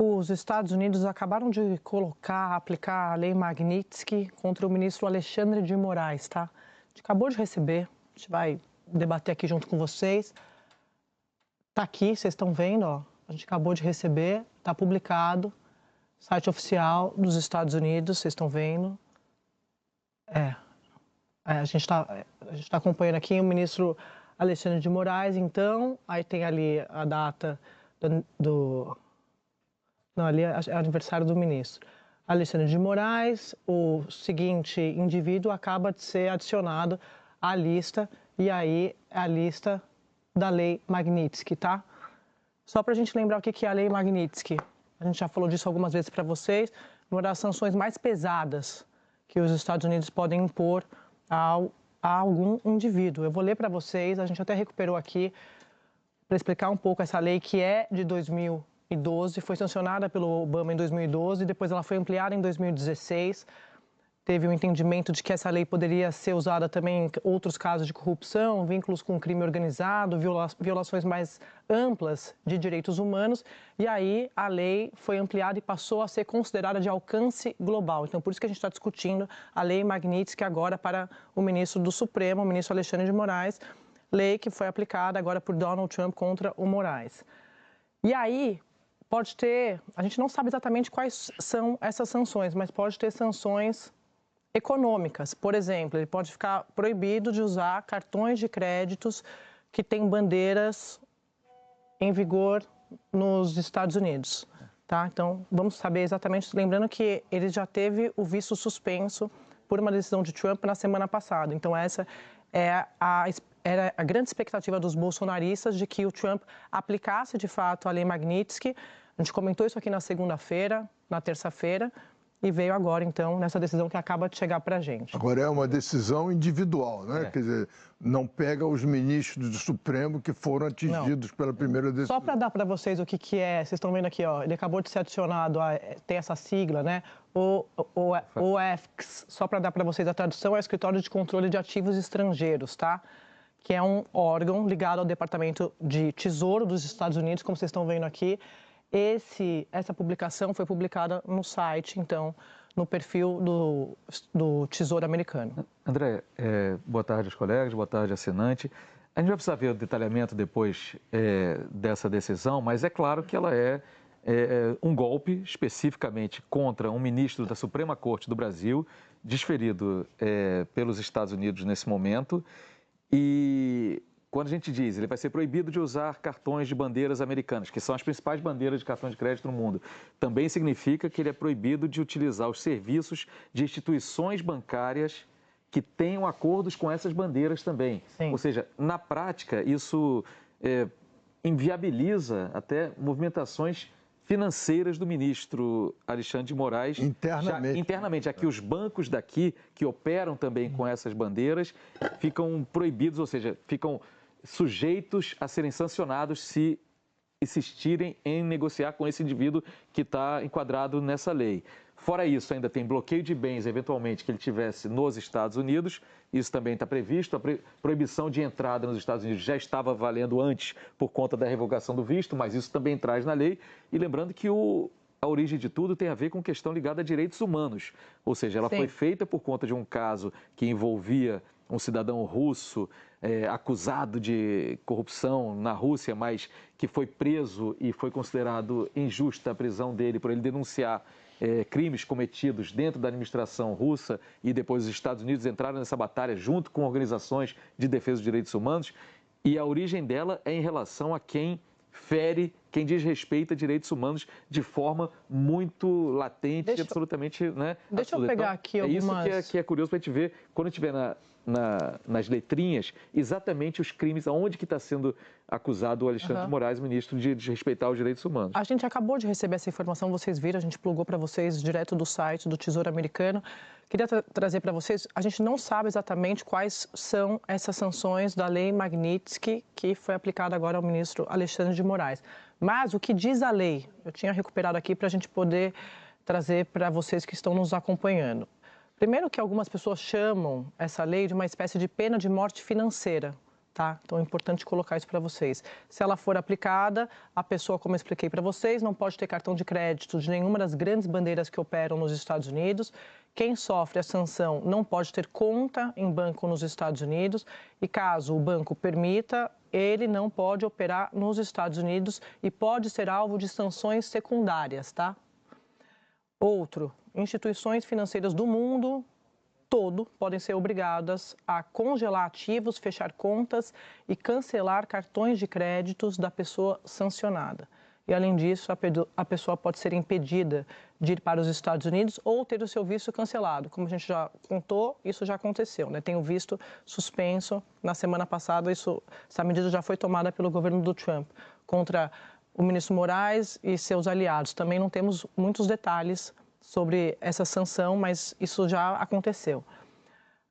Os Estados Unidos acabaram de aplicar a lei Magnitsky contra o ministro Alexandre de Moraes, tá? A gente acabou de receber, a gente vai debater aqui junto com vocês. Tá aqui, vocês estão vendo, ó. A gente acabou de receber, tá publicado, site oficial dos Estados Unidos, vocês estão vendo. A gente tá acompanhando aqui o ministro Alexandre de Moraes, então, aí tem ali a data Não, ali é aniversário do ministro. Alexandre de Moraes, o seguinte indivíduo acaba de ser adicionado à lista, e aí é a lista da Lei Magnitsky, tá? Só para a gente lembrar o que é a Lei Magnitsky. A gente já falou disso algumas vezes para vocês. Uma das sanções mais pesadas que os Estados Unidos podem impor a algum indivíduo. Eu vou ler para vocês, a gente até recuperou aqui para explicar um pouco essa lei que é de 2012, foi sancionada pelo Obama em 2012, depois ela foi ampliada em 2016. Teve um entendimento de que essa lei poderia ser usada também em outros casos de corrupção, vínculos com crime organizado, violações mais amplas de direitos humanos. E aí a lei foi ampliada e passou a ser considerada de alcance global. Então, por isso que a gente está discutindo a lei Magnitsky agora para o ministro do Supremo, o ministro Alexandre de Moraes, lei que foi aplicada agora por Donald Trump contra o Moraes. E aí pode ter, a gente não sabe exatamente quais são essas sanções, mas pode ter sanções econômicas. Por exemplo, ele pode ficar proibido de usar cartões de créditos que têm bandeiras em vigor nos Estados Unidos, tá? Então, vamos saber exatamente, lembrando que ele já teve o visto suspenso por uma decisão de Trump na semana passada. Então, essa era a grande expectativa dos bolsonaristas de que o Trump aplicasse de fato a lei Magnitsky. A gente comentou isso aqui na segunda-feira, na terça-feira, e veio agora, então, nessa decisão que acaba de chegar para a gente. Agora é uma decisão individual, né? Quer dizer, não pega os ministros do Supremo que foram atingidos pela primeira decisão. Só para dar para vocês o que é, vocês estão vendo aqui, ó, ele acabou de ser adicionado, tem essa sigla, né? OFAC, só para dar para vocês a tradução, é o Escritório de Controle de Ativos Estrangeiros, tá? Que é um órgão ligado ao Departamento de Tesouro dos Estados Unidos, como vocês estão vendo aqui. Essa publicação foi publicada no site, então, no perfil do Tesouro Americano. André, boa tarde aos colegas, boa tarde, assinante. A gente vai precisar ver o detalhamento depois dessa decisão, mas é claro que ela é um golpe especificamente contra um ministro da Suprema Corte do Brasil, desferido pelos Estados Unidos nesse momento. E quando a gente diz, ele vai ser proibido de usar cartões de bandeiras americanas, que são as principais bandeiras de cartão de crédito no mundo, também significa que ele é proibido de utilizar os serviços de instituições bancárias que tenham acordos com essas bandeiras também. Sim. Ou seja, na prática, isso inviabiliza até movimentações financeiras do ministro Alexandre de Moraes. Internamente, já que os bancos daqui, que operam também com essas bandeiras, ficam proibidos, ou seja, ficam sujeitos a serem sancionados se insistirem em negociar com esse indivíduo que está enquadrado nessa lei. Fora isso, ainda tem bloqueio de bens, eventualmente, que ele tivesse nos Estados Unidos. Isso também está previsto. A proibição de entrada nos Estados Unidos já estava valendo antes por conta da revogação do visto, mas isso também traz na lei. E lembrando que a origem de tudo tem a ver com questão ligada a direitos humanos. Ou seja, ela foi feita por conta de um caso que envolvia um cidadão russo acusado de corrupção na Rússia, mas que foi preso e foi considerado injusta a prisão dele por ele denunciar crimes cometidos dentro da administração russa, e depois os Estados Unidos entraram nessa batalha junto com organizações de defesa dos direitos humanos, e a origem dela é em relação a quem fere, quem desrespeita direitos humanos de forma muito latente e absolutamente... Deixa eu pegar aqui algumas... É isso que é curioso para a gente ver, quando a gente vê nas letrinhas, exatamente os crimes, aonde que está sendo acusado o Alexandre de Moraes, ministro, de desrespeitar os direitos humanos. A gente acabou de receber essa informação, vocês viram, a gente plugou para vocês direto do site do Tesouro Americano. Queria trazer para vocês, a gente não sabe exatamente quais são essas sanções da lei Magnitsky que foi aplicada agora ao ministro Alexandre de Moraes. Mas o que diz a lei, eu tinha recuperado aqui para a gente poder trazer para vocês que estão nos acompanhando. Primeiro que algumas pessoas chamam essa lei de uma espécie de pena de morte financeira, tá? Então é importante colocar isso para vocês. Se ela for aplicada, a pessoa, como eu expliquei para vocês, não pode ter cartão de crédito de nenhuma das grandes bandeiras que operam nos Estados Unidos. Quem sofre a sanção não pode ter conta em banco nos Estados Unidos e, caso o banco permita, ele não pode operar nos Estados Unidos e pode ser alvo de sanções secundárias, tá? Outro, instituições financeiras do mundo todo podem ser obrigadas a congelar ativos, fechar contas e cancelar cartões de créditos da pessoa sancionada. E, além disso, a pessoa pode ser impedida de ir para os Estados Unidos ou ter o seu visto cancelado. Como a gente já contou, isso já aconteceu, né? Tem o visto suspenso. Na semana passada, essa medida já foi tomada pelo governo do Trump contra o ministro Moraes e seus aliados. Também não temos muitos detalhes sobre essa sanção, mas isso já aconteceu.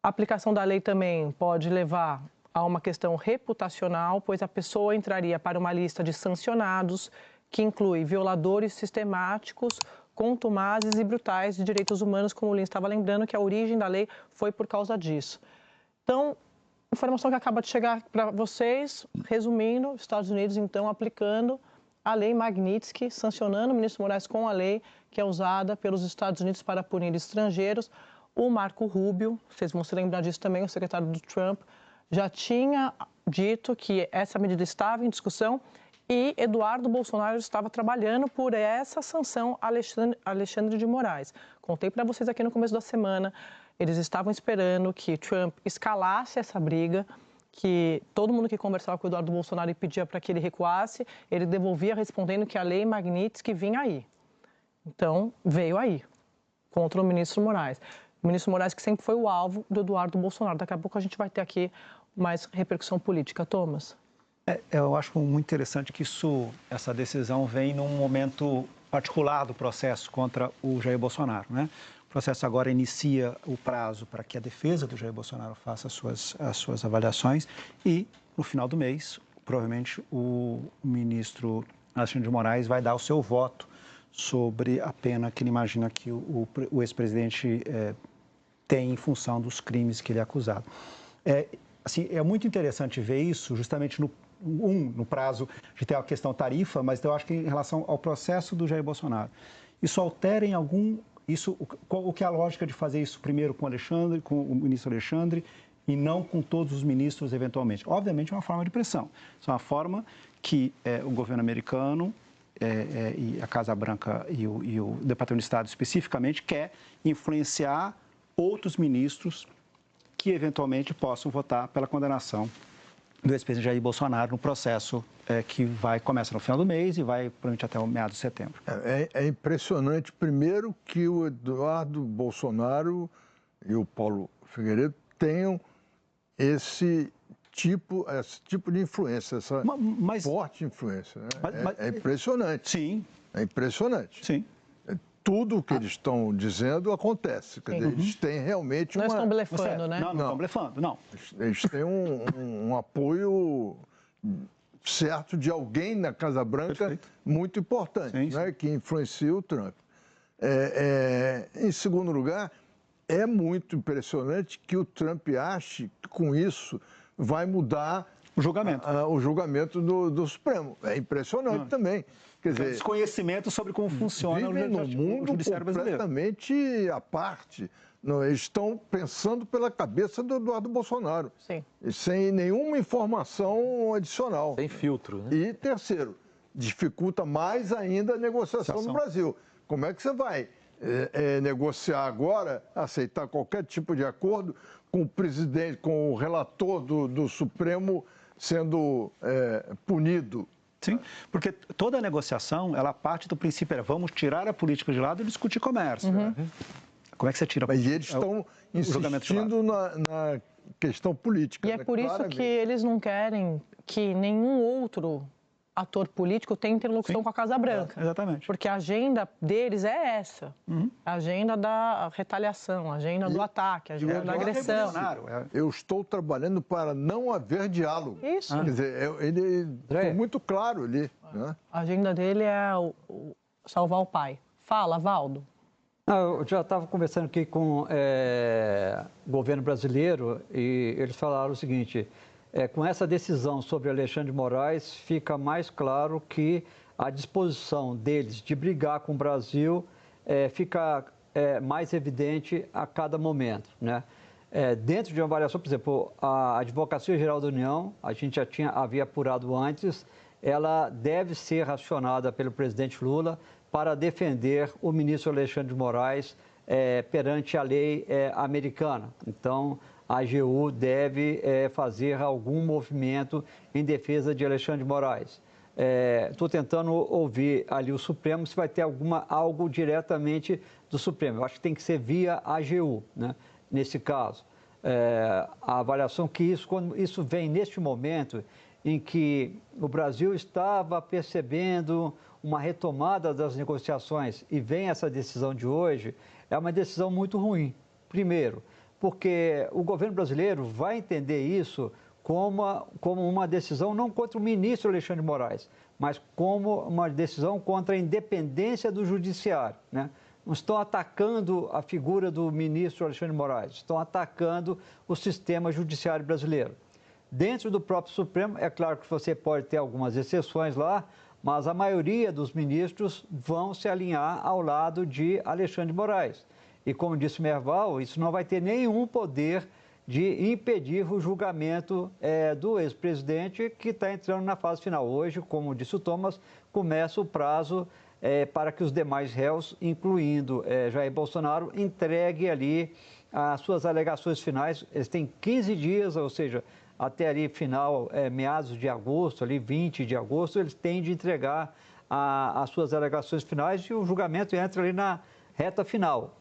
A aplicação da lei também pode levar a uma questão reputacional, pois a pessoa entraria para uma lista de sancionados que inclui violadores sistemáticos, contumazes e brutais de direitos humanos, como o Lins estava lembrando, que a origem da lei foi por causa disso. Então, informação que acaba de chegar para vocês, resumindo, Estados Unidos, então, aplicando a lei Magnitsky, sancionando o ministro Moraes com a lei que é usada pelos Estados Unidos para punir estrangeiros. O Marco Rubio, vocês vão se lembrar disso também, o secretário do Trump, já tinha dito que essa medida estava em discussão e Eduardo Bolsonaro estava trabalhando por essa sanção a Alexandre de Moraes. Contei para vocês aqui no começo da semana, eles estavam esperando que Trump escalasse essa briga, que todo mundo que conversava com o Eduardo Bolsonaro e pedia para que ele recuasse, ele devolvia respondendo que a lei Magnitsky vinha aí. Então, veio aí, contra o ministro Moraes. O ministro Moraes que sempre foi o alvo do Eduardo Bolsonaro. Daqui a pouco a gente vai ter aqui mais repercussão política. Thomas? Eu acho muito interessante que essa decisão vem num momento particular do processo contra o Jair Bolsonaro, né? O processo agora inicia o prazo para que a defesa do Jair Bolsonaro faça as suas avaliações e, no final do mês, provavelmente o ministro Alexandre de Moraes vai dar o seu voto sobre a pena que ele imagina que o ex-presidente tem em função dos crimes que ele é acusado. É muito interessante ver isso justamente no prazo de ter a questão tarifa, mas eu acho que em relação ao processo do Jair Bolsonaro. Isso altera em algum... o que é a lógica de fazer isso primeiro com o ministro Alexandre, e não com todos os ministros eventualmente? Obviamente é uma forma de pressão. Isso é uma forma que o governo americano e a Casa Branca e o Departamento de Estado especificamente quer influenciar outros ministros que eventualmente possam votar pela condenação do ex-presidente Jair Bolsonaro no processo que começa no final do mês e vai provavelmente até o meados de setembro. É impressionante, primeiro, que o Eduardo Bolsonaro e o Paulo Figueiredo tenham esse tipo de influência, essa forte influência. Né? É impressionante. Sim. É impressionante. Sim. Tudo o que eles estão dizendo acontece. Quer dizer, eles têm realmente Não estão blefando, né? Não estão blefando, não. Eles têm um apoio certo de alguém na Casa Branca muito importante, sim, né, que influencia o Trump. Em segundo lugar, é muito impressionante que o Trump ache que com isso vai mudar o julgamento, o julgamento do Supremo. É impressionante também. Quer dizer, desconhecimento sobre como funciona o mundo completamente à parte. Não, eles estão pensando pela cabeça do Eduardo Bolsonaro. Sim. Sem nenhuma informação adicional. Sem filtro, né? E terceiro, dificulta mais ainda a negociação no Brasil. Como é que você vai negociar agora, aceitar qualquer tipo de acordo com o presidente, com o relator do Supremo sendo punido? Sim, porque toda negociação, ela parte do princípio, vamos tirar a política de lado e discutir comércio. Uhum. Como é que você tira Mas eles estão insistindo na questão política. E é por isso que eles não querem que nenhum outro ator político tenha interlocução com a Casa Branca. Exatamente. Porque a agenda deles é essa. A agenda da retaliação, a agenda do ataque, a agenda da agressão. Eu estou trabalhando para não haver diálogo. Isso. Quer dizer, ele ficou muito claro ali. Né? A agenda dele é salvar o pai. Fala, Valdo. Eu já estava conversando aqui com o governo brasileiro e eles falaram o seguinte, com essa decisão sobre Alexandre de Moraes, fica mais claro que a disposição deles de brigar com o Brasil fica mais evidente a cada momento, né? Dentro de uma avaliação, por exemplo, a Advocacia Geral da União, a gente havia apurado antes, ela deve ser racionada pelo presidente Lula para defender o ministro Alexandre de Moraes perante a lei americana. Então, a AGU deve fazer algum movimento em defesa de Alexandre de Moraes. Estou tentando ouvir ali o Supremo se vai ter algo diretamente do Supremo. Eu acho que tem que ser via AGU, né? Nesse caso. A avaliação que quando isso vem neste momento em que o Brasil estava percebendo uma retomada das negociações e vem essa decisão de hoje, é uma decisão muito ruim. Primeiro, porque o governo brasileiro vai entender isso como uma decisão não contra o ministro Alexandre de Moraes, mas como uma decisão contra a independência do judiciário, né? Não estão atacando a figura do ministro Alexandre de Moraes, estão atacando o sistema judiciário brasileiro. Dentro do próprio Supremo, é claro que você pode ter algumas exceções lá, mas a maioria dos ministros vão se alinhar ao lado de Alexandre de Moraes. E como disse Merval, isso não vai ter nenhum poder de impedir o julgamento do ex-presidente, que está entrando na fase final. Hoje, como disse o Thomas, começa o prazo para que os demais réus, incluindo Jair Bolsonaro, entreguem ali as suas alegações finais. Eles têm 15 dias, ou seja, até ali final, meados de agosto, ali 20 de agosto, eles têm de entregar as suas alegações finais e o julgamento entra ali na reta final,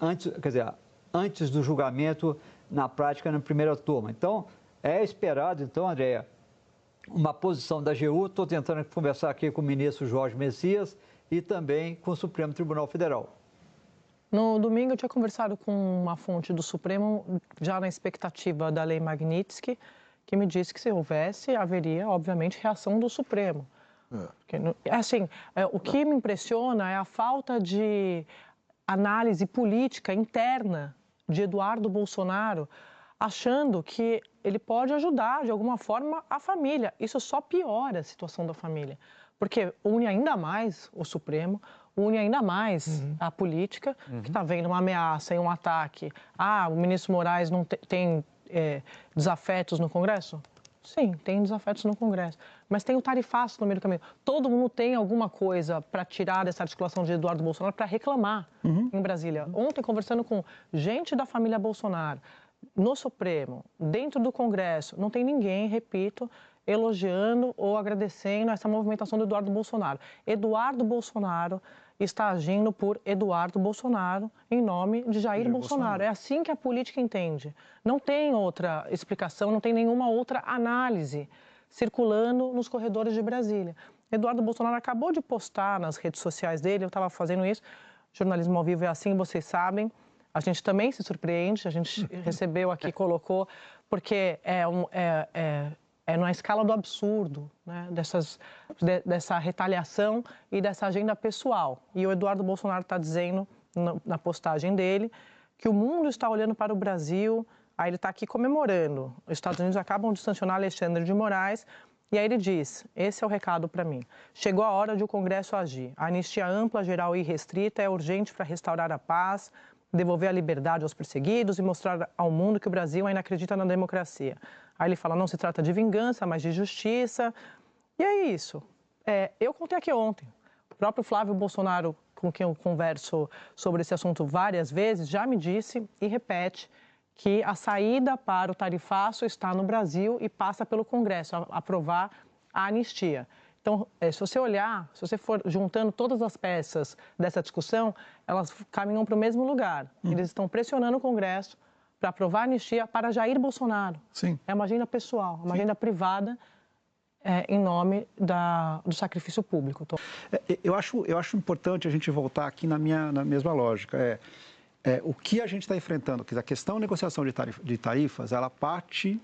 antes do julgamento na prática na primeira turma. Então, é esperado, então, Andréa, uma posição da AGU. Estou tentando conversar aqui com o ministro Jorge Messias e também com o Supremo Tribunal Federal. No domingo eu tinha conversado com uma fonte do Supremo, já na expectativa da lei Magnitsky, que me disse que se houvesse, haveria, obviamente, reação do Supremo. O que me impressiona é a falta de análise política interna de Eduardo Bolsonaro, achando que ele pode ajudar, de alguma forma, a família. Isso só piora a situação da família, porque une ainda mais o Supremo, une ainda mais a política, que está vendo uma ameaça e um ataque. O ministro Moraes não tem desafetos no Congresso? Sim, tem desafetos no Congresso, mas tem o tarifaço no meio do caminho. Todo mundo tem alguma coisa para tirar dessa articulação de Eduardo Bolsonaro para reclamar em Brasília. Ontem, conversando com gente da família Bolsonaro, no Supremo, dentro do Congresso, não tem ninguém, repito, elogiando ou agradecendo essa movimentação do Eduardo Bolsonaro. Eduardo Bolsonaro está agindo por Eduardo Bolsonaro em nome de Jair Bolsonaro. É assim que a política entende. Não tem outra explicação, não tem nenhuma outra análise circulando nos corredores de Brasília. Eduardo Bolsonaro acabou de postar nas redes sociais dele, eu estava fazendo isso, jornalismo ao vivo é assim, vocês sabem, a gente também se surpreende, a gente recebeu aqui, colocou, porque na escala do absurdo, né, dessa retaliação e dessa agenda pessoal. E o Eduardo Bolsonaro está dizendo, na postagem dele, que o mundo está olhando para o Brasil, aí ele está aqui comemorando. Os Estados Unidos acabam de sancionar Alexandre de Moraes, e aí ele diz, esse é o recado para mim, chegou a hora de o Congresso agir. A anistia ampla, geral e restrita é urgente para restaurar a paz, devolver a liberdade aos perseguidos e mostrar ao mundo que o Brasil ainda acredita na democracia. Aí ele fala, não se trata de vingança, mas de justiça. E é isso. Eu contei aqui ontem. O próprio Flávio Bolsonaro, com quem eu converso sobre esse assunto várias vezes, já me disse e repete que a saída para o tarifaço está no Brasil e passa pelo Congresso, a aprovar a anistia. Então, se você olhar, se você for juntando todas as peças dessa discussão, elas caminham para o mesmo lugar. Eles estão pressionando o Congresso para aprovar a anistia para Jair Bolsonaro. Sim. É uma agenda pessoal, uma agenda privada em nome do sacrifício público. Eu acho importante a gente voltar aqui na mesma lógica. O que a gente está enfrentando, que a questão da negociação de tarifas, ela parte...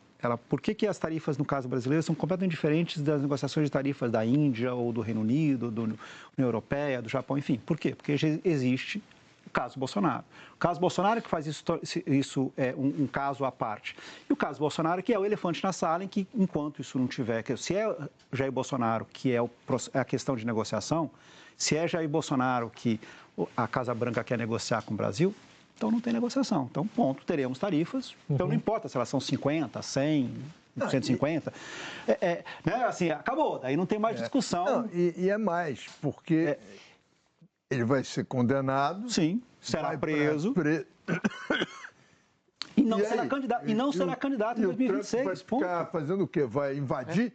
Por que as tarifas, no caso brasileiro, são completamente diferentes das negociações de tarifas da Índia ou do Reino Unido, da União Europeia, do Japão, enfim. Por quê? Porque existe caso Bolsonaro. O caso Bolsonaro que faz isso é um caso à parte. E o caso Bolsonaro que é o elefante na sala, em que, enquanto isso não tiver... Se é Jair Bolsonaro que é a questão de negociação, se é Jair Bolsonaro que a Casa Branca quer negociar com o Brasil, então não tem negociação. Então, ponto, teremos tarifas. Então, não importa se elas são 50, 100... 150, né? Assim, acabou, daí não tem mais discussão. Não, e é mais, porque ele vai ser condenado. Sim, será preso. E não será candidato em 2026. Vai ficar fazendo o quê? Vai invadir?